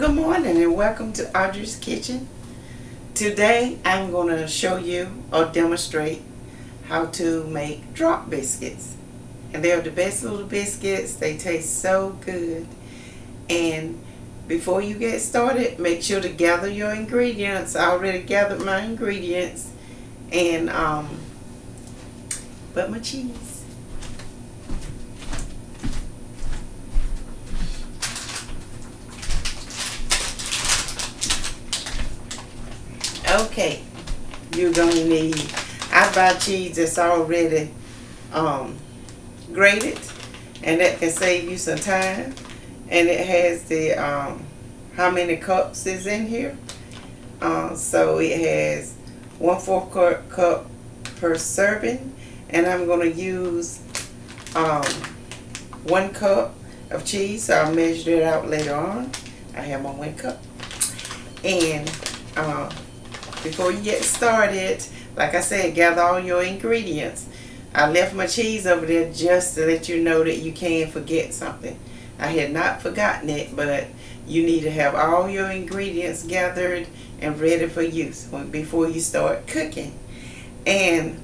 Good morning and welcome to Audrey's Kitchen. Today I'm going to show you or demonstrate how to make drop biscuits. And they're the best little biscuits. They taste so good. And before you get started, make sure to gather your ingredients. I already gathered my ingredients and but my cheese. Okay, you're gonna need, I buy cheese that's already grated, and that can save you some time. And it has the how many cups is in here. So it has 1/4 cup per serving, and I'm gonna use 1 cup of cheese. So I'll measure it out later on. I have my 1 cup, and before you get started, like I said, gather all your ingredients. I left my cheese over there just to let you know that you can forget something. I had not forgotten it, but you need to have all your ingredients gathered and ready for use before you start cooking. And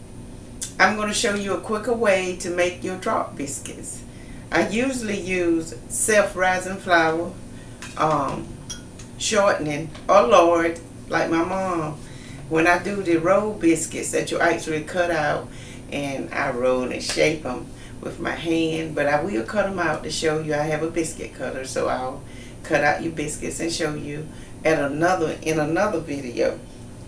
I'm going to show you a quicker way to make your drop biscuits. I usually use self-rising flour, shortening, or lard, like my mom. When I do the roll biscuits that you actually cut out, and I roll and shape them with my hand, but I will cut them out to show you. I have a biscuit cutter, so I'll cut out your biscuits and show you in another video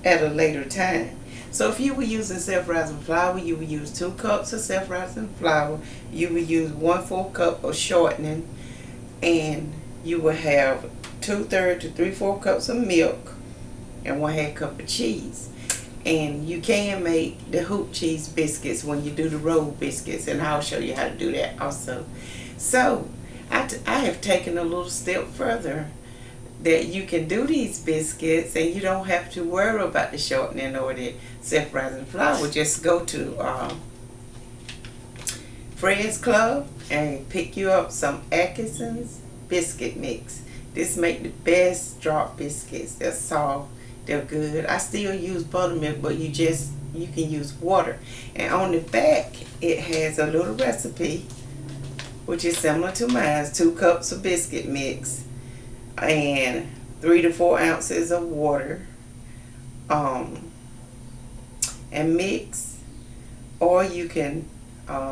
at a later time. So if you were using self-rising flour, you would use 2 cups of self-rising flour. You would use 1/4 cup of shortening, and you will have 2/3 to 3/4 cups of milk and 1/2 cup of cheese. And you can make the hoop cheese biscuits when you do the roll biscuits, and I'll show you how to do that also. So I have taken a little step further, that you can do these biscuits and you don't have to worry about the shortening or the self-rising flour. Just go to Fred's Club and pick you up some Atkinson's biscuit mix. This make the best drop biscuits. They're soft, they're good. I still use buttermilk, but you can use water. And on the back it has a little recipe which is similar to mine. 2 cups of biscuit mix and 3 to 4 ounces of water, and mix. Or you can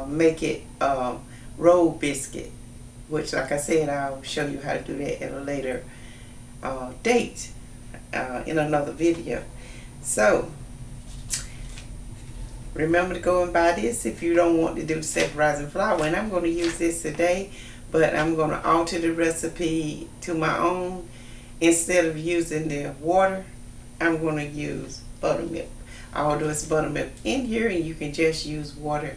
make it roll biscuit, which, like I said, I'll show you how to do that at a later date in another video. So remember to go and buy this if you don't want to do self-rising flour. And I'm going to use this today, but I'm going to alter the recipe to my own. Instead of using the water, I'm going to use buttermilk. Although it's buttermilk in here, and you can just use water,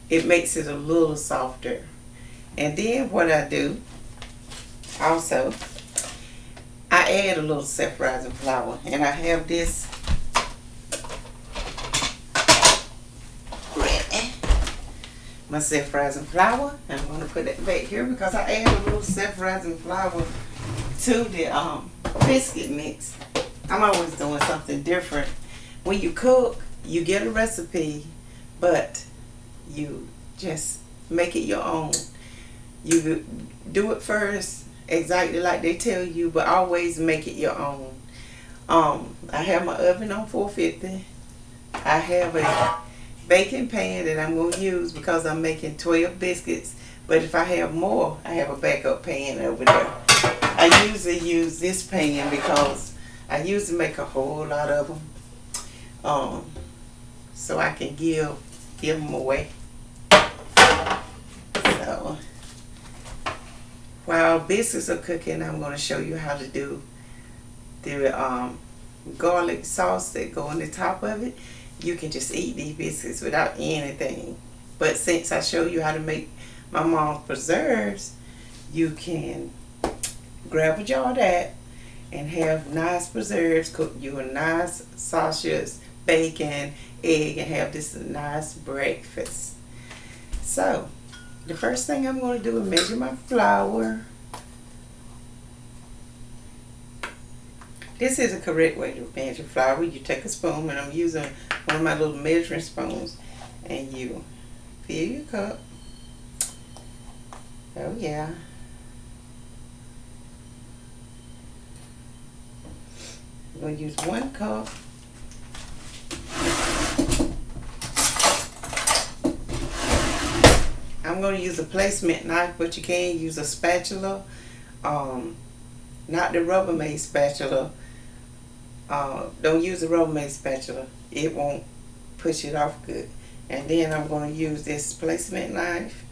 it makes it a little softer. And then what I do also, I add a little self-rising flour, and I have this ready. My self-rising flour. I'm going to put it back here because I add a little self-rising flour to the biscuit mix. I'm always doing something different. When you cook, you get a recipe, but you just make it your own. You do it first exactly like they tell you, but always make it your own. I have my oven on 450. I have a baking pan that I'm going to use because I'm making 12 biscuits. But if I have more, I have a backup pan over there. I usually use this pan because I usually make a whole lot of them, so I can give them away. So while biscuits are cooking, I'm going to show you how to do the garlic sauce that go on the top of it. You can just eat these biscuits without anything. But since I show you how to make my mom's preserves, you can grab a jar of that and have nice preserves. Cook you a nice sausage, bacon, egg, and have this nice breakfast. So the first thing I'm going to do is measure my flour. This is a correct way to measure flour. You take a spoon, and I'm using one of my little measuring spoons, and you fill your cup. Oh yeah. I'm going to use 1 cup. I'm going to use a placement knife, but you can use a spatula. Not the Rubbermaid spatula. Don't use the Rubbermaid spatula. It won't push it off good. And then I'm going to use this placement knife.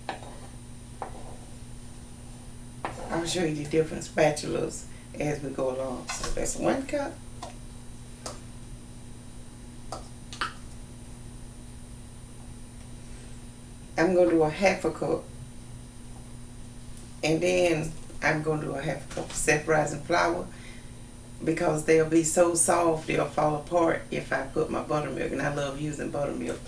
I'll show you the different spatulas as we go along. So that's 1 cup. I'm going to do a 1/2 cup. And then I'm going to do a 1/2 cup of self-rising flour, because they'll be so soft they'll fall apart if I put my buttermilk, and I love using buttermilk.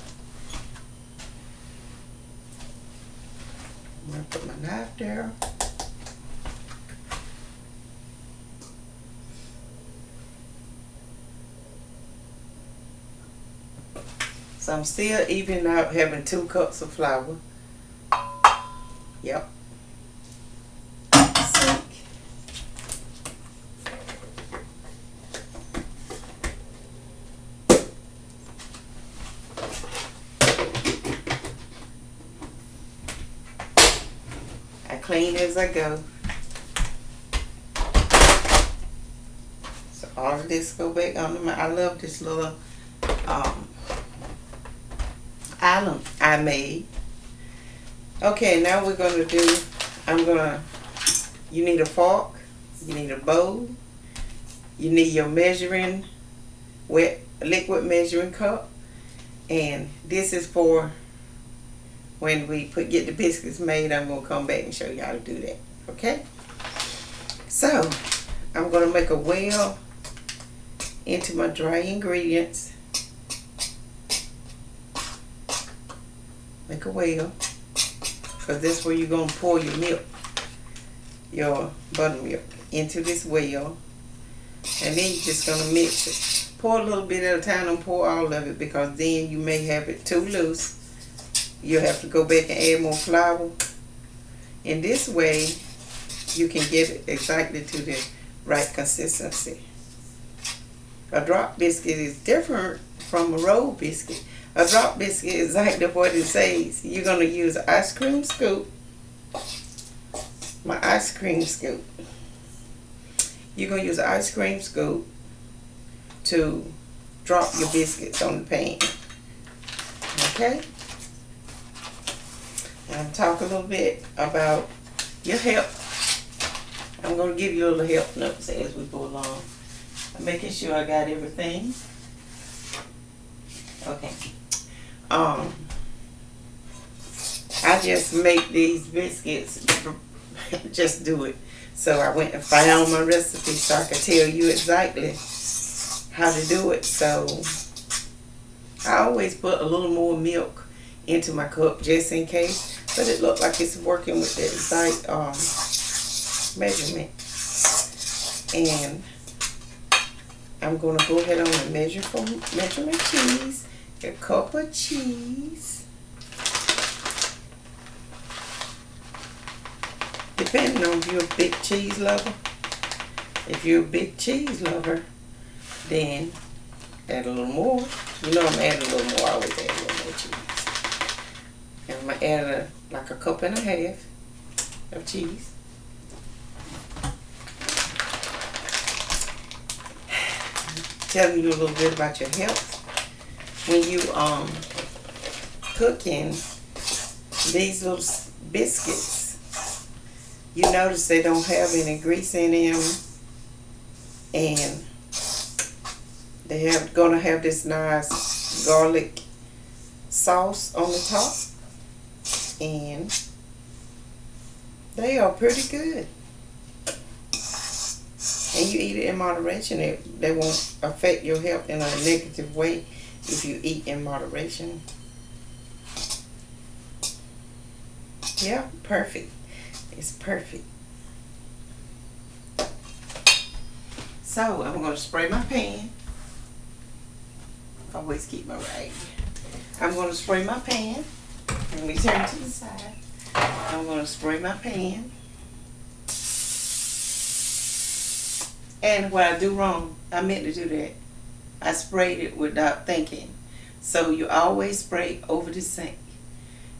I'm going to put my knife there. So I'm still evening out, having 2 cups of flour. Yep. Sink. I clean as I go. So all of this go back under my, I love this little island I made. Okay, now we're going to do, you need a fork, you need a bowl, you need your measuring, liquid measuring cup, and this is for when we get the biscuits made. I'm going to come back and show you how to do that, okay? So, I'm going to make a well into my dry ingredients. Make a well, because that's where you're going to pour your milk, your buttermilk, into this well. And then you're just going to mix it. Pour a little bit at a time, don't pour all of it, because then you may have it too loose. You'll have to go back and add more flour. In this way, you can get it exactly to the right consistency. A drop biscuit is different from a roll biscuit. A drop biscuit is exactly what it says. You're going to use an ice cream scoop. My ice cream scoop. You're going to use an ice cream scoop to drop your biscuits on the pan. Okay? Now talk a little bit about your help. I'm going to give you a little help notes as we go along. I'm making sure I got everything. Okay. I just make these biscuits, just do it. So I went and found my recipe so I could tell you exactly how to do it. So I always put a little more milk into my cup just in case, but it looked like it's working with the exact measurement. And I'm going to go ahead on and measure my cheese. A cup of cheese. Depending on if you're a big cheese lover. If you're a big cheese lover, then add a little more. You know I'm adding a little more. I always add a little more cheese. And I'm going to add like a cup and a half of cheese. Telling you a little bit about your health. When you cooking these little biscuits, you notice they don't have any grease in them, and they're gonna have this nice garlic sauce on the top, and they are pretty good. And you eat it in moderation. They won't affect your health in a negative way if you eat in moderation. Yeah, perfect. It's perfect. So I'm going to spray my pan. I always keep my rag. I'm going to spray my pan. Let me turn to the side. I'm going to spray my pan. And what I do wrong, I meant to do that. I sprayed it without thinking. So you always spray over the sink.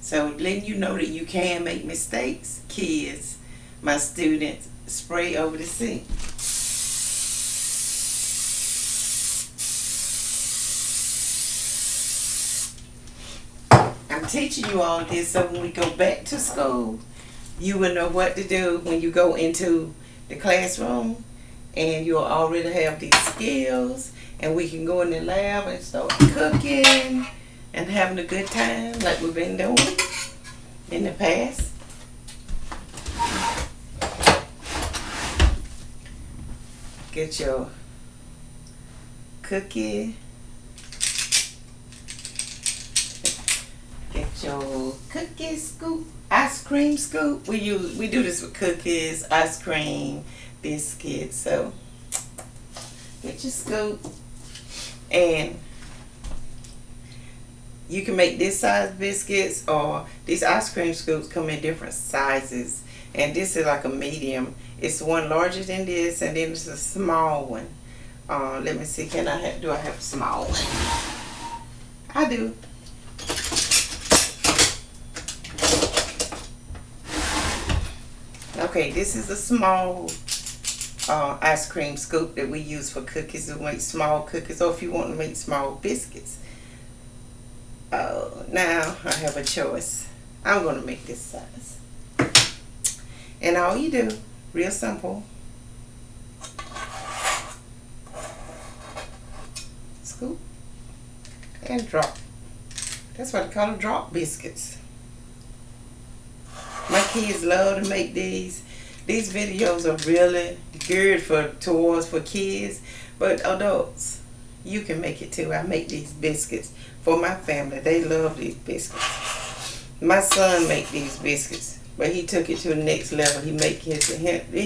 So letting you know that you can make mistakes. Kids, my students, spray over the sink. I'm teaching you all this so when we go back to school, you will know what to do when you go into the classroom, and you'll already have these skills, and we can go in the lab and start cooking and having a good time like we've been doing in the past. Get your cookie. Get your cookie scoop, ice cream scoop. We do this with cookies, ice cream, biscuits. So get your scoop, and you can make this size biscuits, or these ice cream scoops come in different sizes, and this is like a medium. It's one larger than this, and then it's a small one. Let me see, do I have a small one? I do. Okay, this is a small ice cream scoop that we use for cookies, to make small cookies, or if you want to make small biscuits. Now I have a choice. I'm going to make this size. And all you do, real simple, scoop and drop. That's what I call them, drop biscuits. My kids love to make these. These videos are really geared towards kids, but adults, you can make it too. I make these biscuits for my family. They love these biscuits. My son make these biscuits, but he took it to the next level. He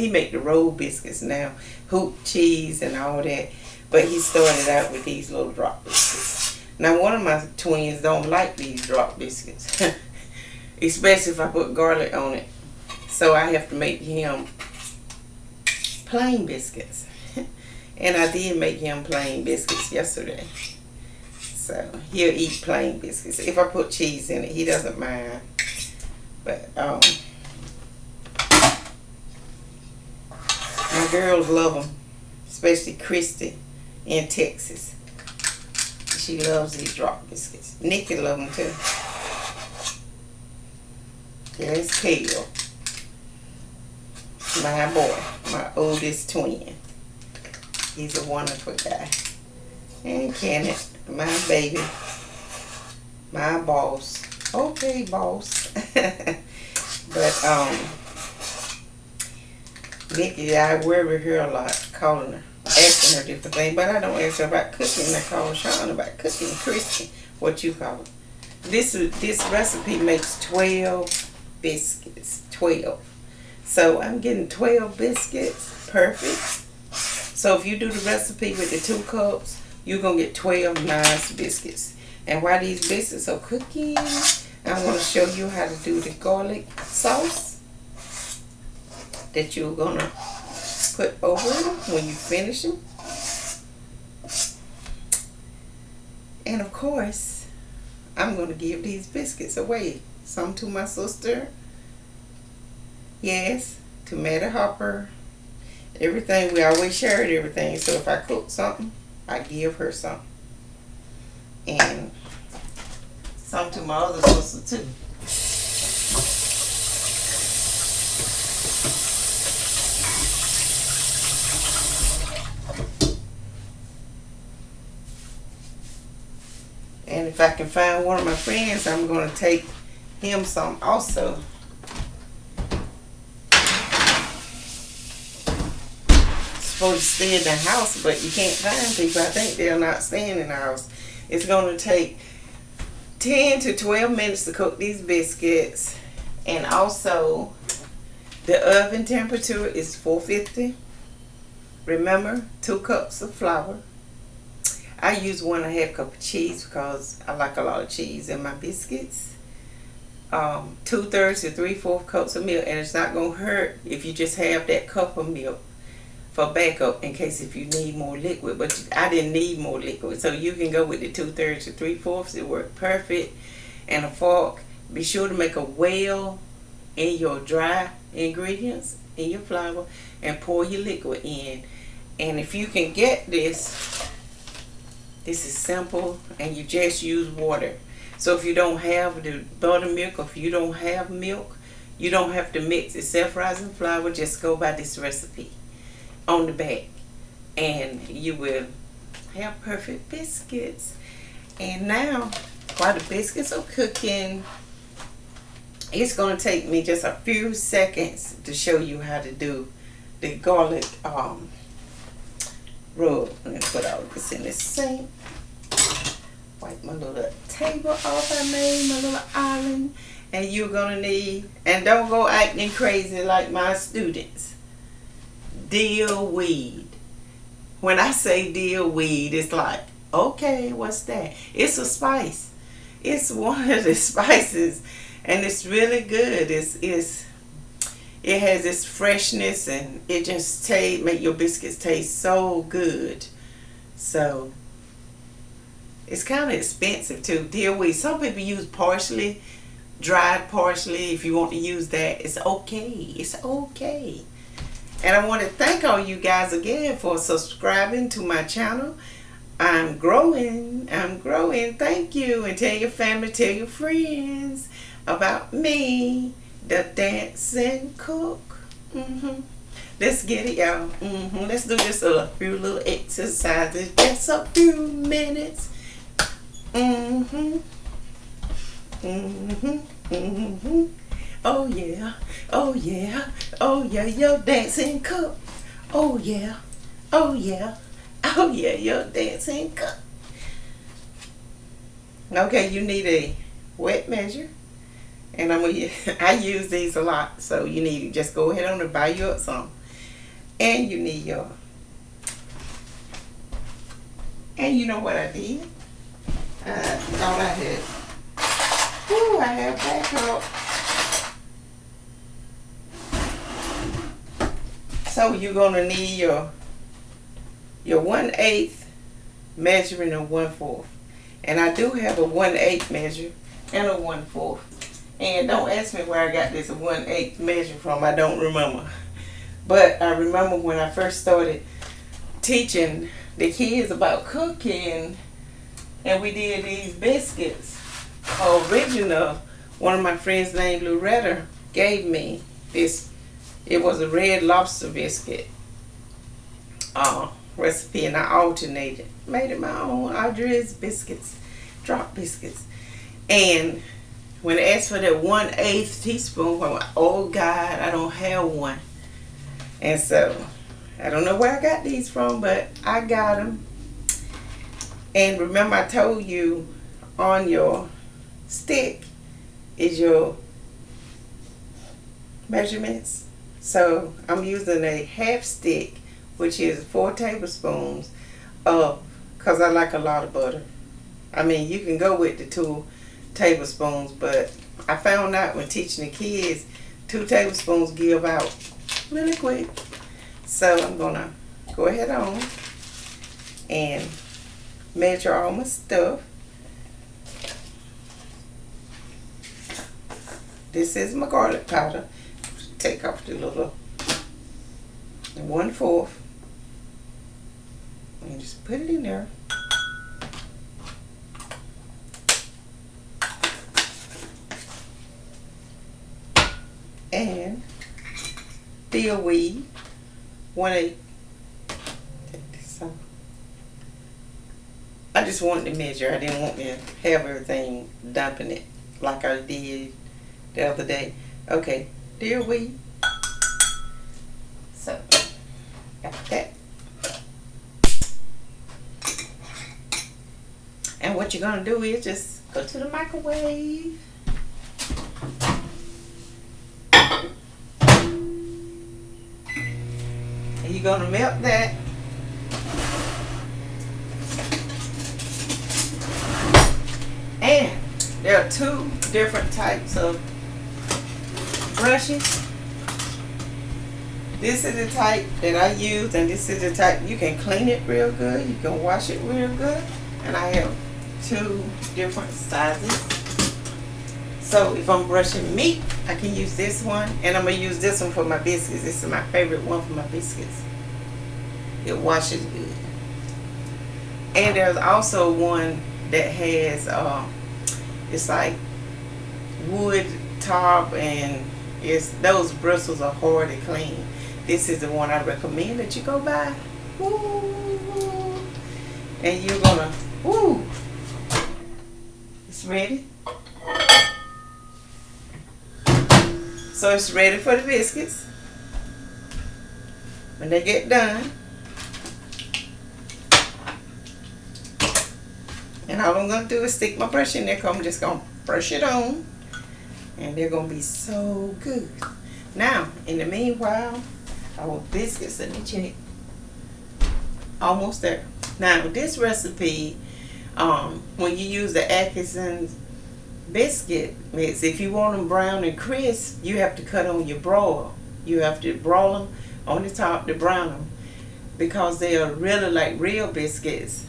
make the roll biscuits now, hoop cheese and all that. But he started out with these little drop biscuits. Now one of my twins don't like these drop biscuits, especially if I put garlic on it. So I have to make him plain biscuits. And I did make him plain biscuits yesterday. So he'll eat plain biscuits. If I put cheese in it, he doesn't mind. But my girls love them, especially Christy in Texas. She loves these drop biscuits. Nikki loves them too. There's Kale, my boy, my oldest twin. He's a wonderful guy. And Kenneth, my baby, my boss. Okay, boss. But Nikki, I worry her a lot, calling her, asking her different things. But I don't ask her about cooking. I call Sean about cooking. Christy, what you call it. This recipe makes 12 biscuits. 12. So I'm getting 12 biscuits. Perfect. So if you do the recipe with the 2 cups, you're going to get 12 nice biscuits. And while these biscuits are cooking, I'm going to show you how to do the garlic sauce that you're going to put over them when you finish them. And of course, I'm going to give these biscuits away. Some to my sister. Yes, to Maddie Hopper. Everything, we always shared everything. So if I cook something, I give her some. And some to my other sister too. And if I can find one of my friends, I'm going to take him some also. Supposed to stay in the house, but you can't find people. I think they're not staying in the house. It's going to take 10 to 12 minutes to cook these biscuits. And also, the oven temperature is 450. Remember, 2 cups of flour. I use 1.5 cup of cheese because I like a lot of cheese in my biscuits. 2/3 to 3/4 cups of milk, and it's not gonna hurt if you just have that cup of milk for backup in case if you need more liquid. But I didn't need more liquid, so you can go with the 2/3 to 3/4. It worked perfect. And a fork. Be sure to make a well in your dry ingredients in your flour and pour your liquid in. And if you can get this is simple, and you just use water. So if you don't have the buttermilk, or if you don't have milk, you don't have to mix it. Self-rising flour, just go by this recipe on the back, and you will have perfect biscuits. And now, while the biscuits are cooking, it's going to take me just a few seconds to show you how to do the garlic rub. Let me put all this in the sink. Wipe my little table off I made, my little island. And you're going to need, and don't go acting crazy like my students, dill weed. When I say dill weed, it's like, okay, what's that? It's a spice. It's one of the spices, and it's really good. It has this freshness, and it just make your biscuits taste so good. So it's kind of expensive too. Dill weed. Some people use parsley, dried parsley. If you want to use that, it's okay. It's okay. And I want to thank all you guys again for subscribing to my channel. I'm growing. I'm growing. Thank you. And tell your family, tell your friends about me, the dancing cook. Let's get it, y'all. Let's do just a few little exercises. Just a few minutes. Oh yeah. Oh yeah. Oh yeah. Your dancing cook. Oh yeah. Oh yeah. Oh yeah. Your dancing cook. Okay, you need a wet measure. And I use these a lot, so you need to just go ahead on and buy you up some. And you need your, and you know what I did? Thought I had, I have backup. So you're gonna need your 1/8 measuring a 1/4. And I do have a 1/8 measure and a 1/4. And don't ask me where I got this 1/8 measure from. I don't remember. But I remember when I first started teaching the kids about cooking, and we did these biscuits. Original, one of my friends named Loretta gave me this. It was a red lobster biscuit recipe, and I alternated. Made it my own. Audrey's biscuits, drop biscuits. And when I asked for that 1/8 teaspoon, I went, oh God, I don't have one. And so, I don't know where I got these from, but I got them. And remember I told you on your stick is your measurements. So, I'm using a half stick, which is 4 tablespoons of, because I like a lot of butter. I mean, you can go with the 2 tablespoons, but I found out when teaching the kids 2 tablespoons give out really quick. So I'm gonna go ahead on and measure all my stuff. This is my garlic powder. Take off the little 1/4 and just put it in there. And dill weed, 1/8. Take this off. I just wanted to measure. I didn't want to have everything dumping it like I did the other day. Okay, dill weed. So, got that. And what you're gonna do is just go to the microwave. You're going to melt that are two different types of brushes. This is the type that I use, and this is the type you can clean it real good. You can wash it real good. And I have two different sizes. So if I'm brushing meat, I can use this one, and I'm gonna use this one for my biscuits. This is my favorite one for my biscuits. It washes good. And there's also one that has it's like wood top, and those bristles are hard to clean. This is the one I recommend that you go buy. Woo. And you're gonna, woo. It's ready. So it's ready for the biscuits. When they get done, and all I'm gonna do is stick my brush in there, because I'm just gonna brush it on, and they're gonna be so good. Now, in the meanwhile, our biscuits, let me check. Almost there. Now, this recipe, when you use the Atkinson's biscuit mix, if you want them brown and crisp, you have to cut on your broil. You have to broil them on the top to brown them, because they are really like real biscuits.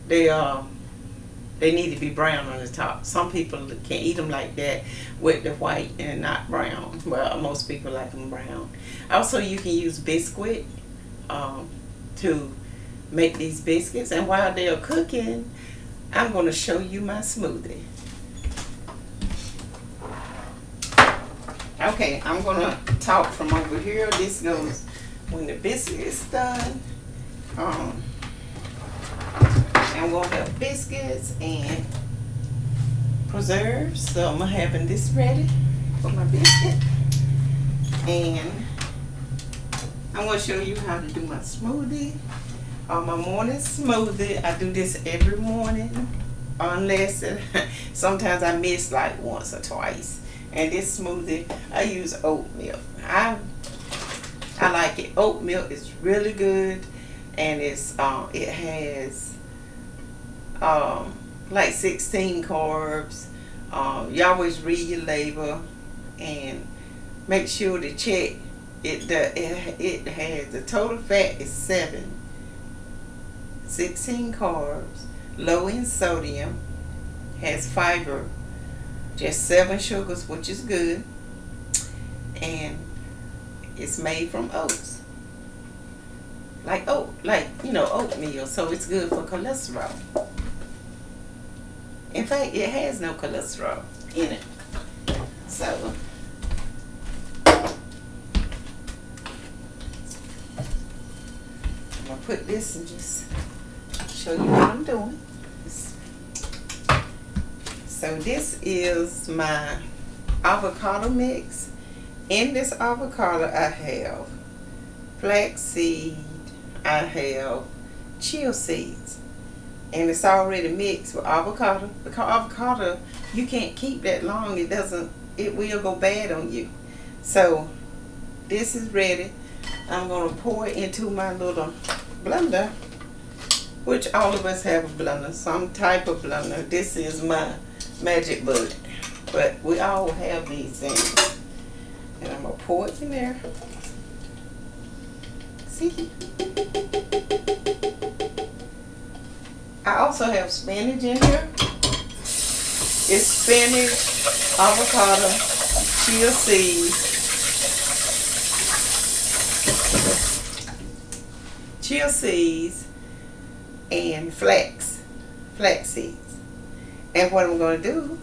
They need to be brown on the top. Some people can eat them like that with the white and not brown. Well, most people like them brown. Also, you can use Biscuit to make these biscuits. And while they are cooking, I'm going to show you my smoothie. Okay, I'm going to talk from over here. This goes when the biscuit is done. I'm going to have biscuits and preserves. So I'm having this ready for my biscuit. And I'm going to show you how to do my smoothie. My morning smoothie, I do this every morning. Unless, sometimes I miss like once or twice. And this smoothie, I use oat milk. I like it. Oat milk is really good. And it has like 16 carbs. You always read your label and make sure to check it. It has the total fat is 7, 16 carbs, low in sodium, has fiber, just 7 sugars, which is good, and it's made from oats. Like oatmeal, so it's good for cholesterol. In fact, it has no cholesterol in it. So, I'm going to put this and just show you what I'm doing. So this is my avocado mix. In this avocado, I have flaxseed, I have chia seeds. And it's already mixed with avocado. Because avocado, you can't keep that long. It will go bad on you. So, this is ready. I'm going to pour it into my little blender, which all of us have a blender, some type of blender. This is my magic bullet. But we all have these things. And I'm going to pour it in there. See? I also have spinach in here. It's spinach, avocado, chia seeds, and flax seeds. And what I'm going to do,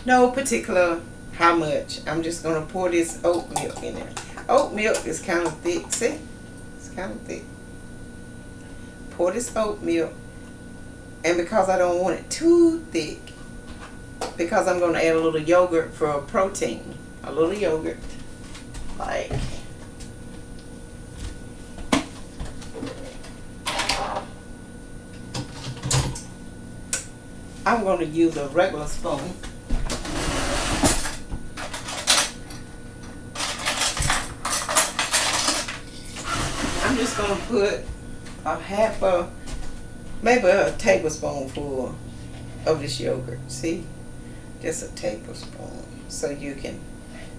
no particular how much, I'm just going to pour this oat milk in there. Oat milk is kind of thick, see? It's kind of thick. Pour this oat milk, and because I don't want it too thick, because I'm going to add a little yogurt for protein, a little yogurt, like I'm going to use a regular spoon. I'm just going to put maybe a tablespoonful of this yogurt. See, just a tablespoon, so you can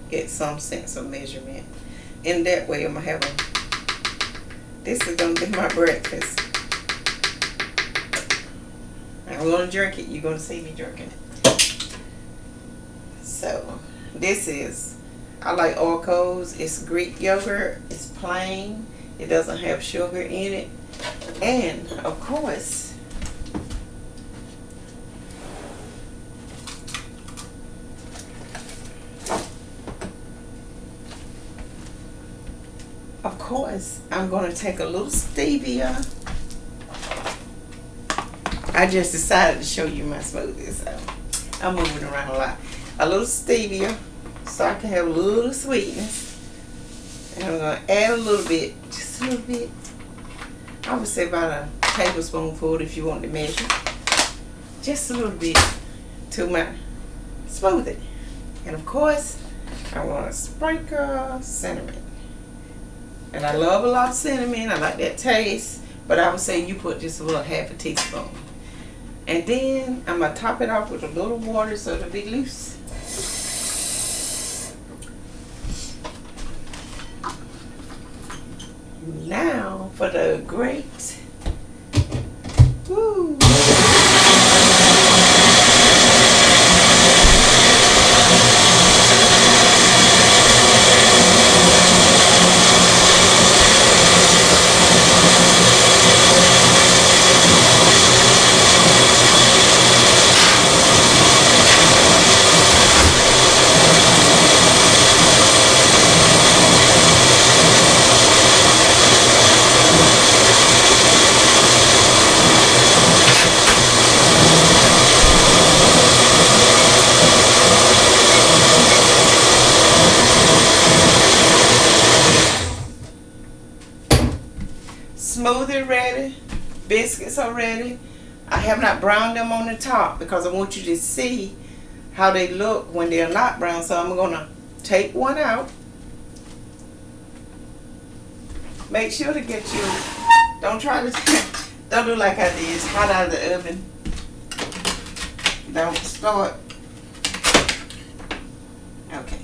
get some sense of measurement. In that way, I'm gonna have this is gonna be my breakfast. I'm gonna drink it. You're gonna see me drinking it. So this is, I like Orco's. It's Greek yogurt. It's plain. It doesn't have sugar in it. And of course, I'm going to take a little stevia. I just decided to show you my smoothie, so I'm moving around a lot. A little stevia, so I can have a little sweetness. And I'm going to add a little bit, just a little bit. I would say about a tablespoonful if you want to measure. Just a little bit to my smoothie. And of course, I want to sprinkle cinnamon. And I love a lot of cinnamon. I like that taste. But I would say you put just a little half a teaspoon. And then I'm going to top it off with a little water so it'll be loose. Now for the grapes. Woo! Smoothie ready, biscuits are ready. I have not browned them on the top because I want you to see how they look when they're not brown. So I'm going to take one out. Make sure to get you, don't do like I did, it's hot out of the oven. Don't start. Okay.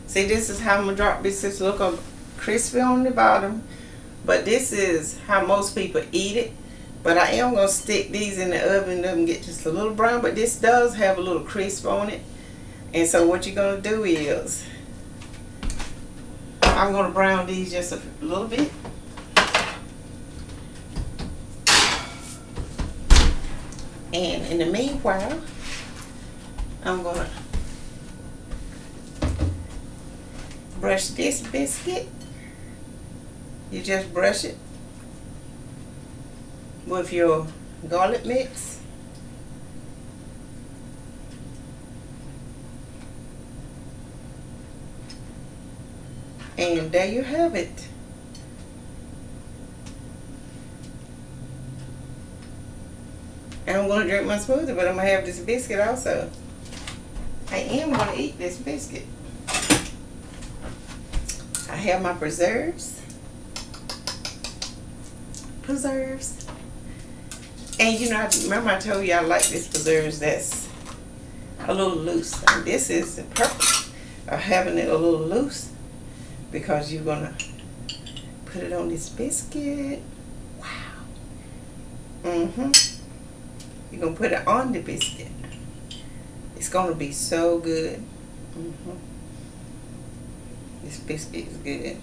See, this is how I'm going to drop biscuits. Look, crispy on the bottom. But this is how most people eat it. But I am going to stick these in the oven. Let them get just a little brown. But this does have a little crisp on it. And so what you're going to do is, I'm going to brown these just a little bit. And in the meanwhile, I'm going to brush this biscuit. You just brush it with your garlic mix. And there you have it. And I'm going to drink my smoothie, but I'm going to have this biscuit also. I am going to eat this biscuit. I have my preserves. And you know, remember I told you I like this preserves that's a little loose. And this is the purpose of having it a little loose, because you're gonna put it on this biscuit. Wow. You're gonna put it on the biscuit. It's gonna be so good. This biscuit is good.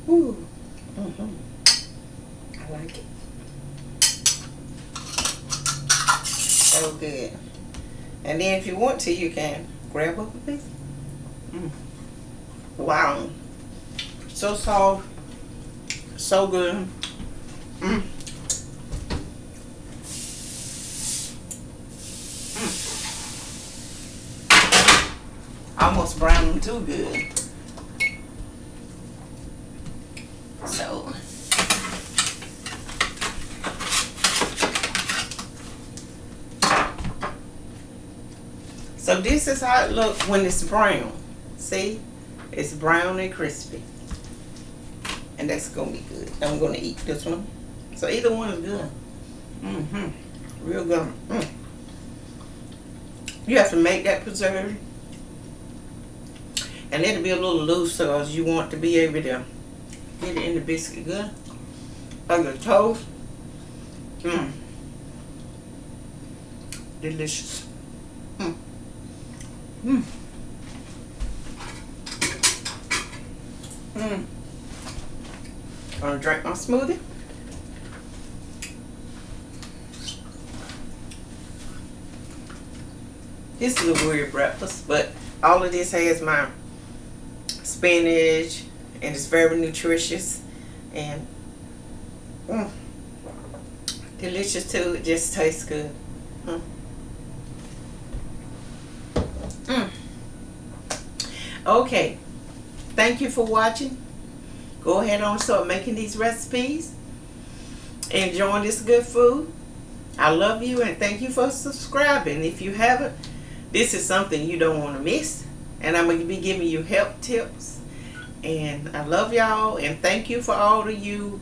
Woo. I like it. So good. And then if you want to, you can grab up a piece. Wow. So soft. So good. Almost brown them too good. So this is how it looks when it's brown. See? It's brown and crispy. And that's going to be good. I'm going to eat this one. So either one is good. Real good. You have to make that preserve, and it'll be a little loose, so as you want to be able to get it in the biscuit good. Like the toast. Delicious. Gonna drink my smoothie. This is a weird breakfast, but all of this has my spinach, and it's very nutritious and delicious too. It just tastes good. Okay, thank you for watching. Go ahead on and start making these recipes. Enjoying this good food. I love you and thank you for subscribing. If you haven't, this is something you don't want to miss. And I'm going to be giving you health tips. And I love y'all and thank you for all of you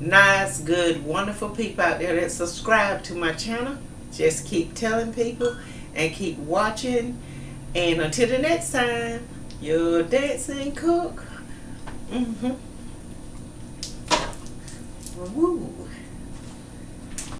nice, good, wonderful people out there that subscribe to my channel. Just keep telling people and keep watching. And until the next time, your dancing cook. Woo.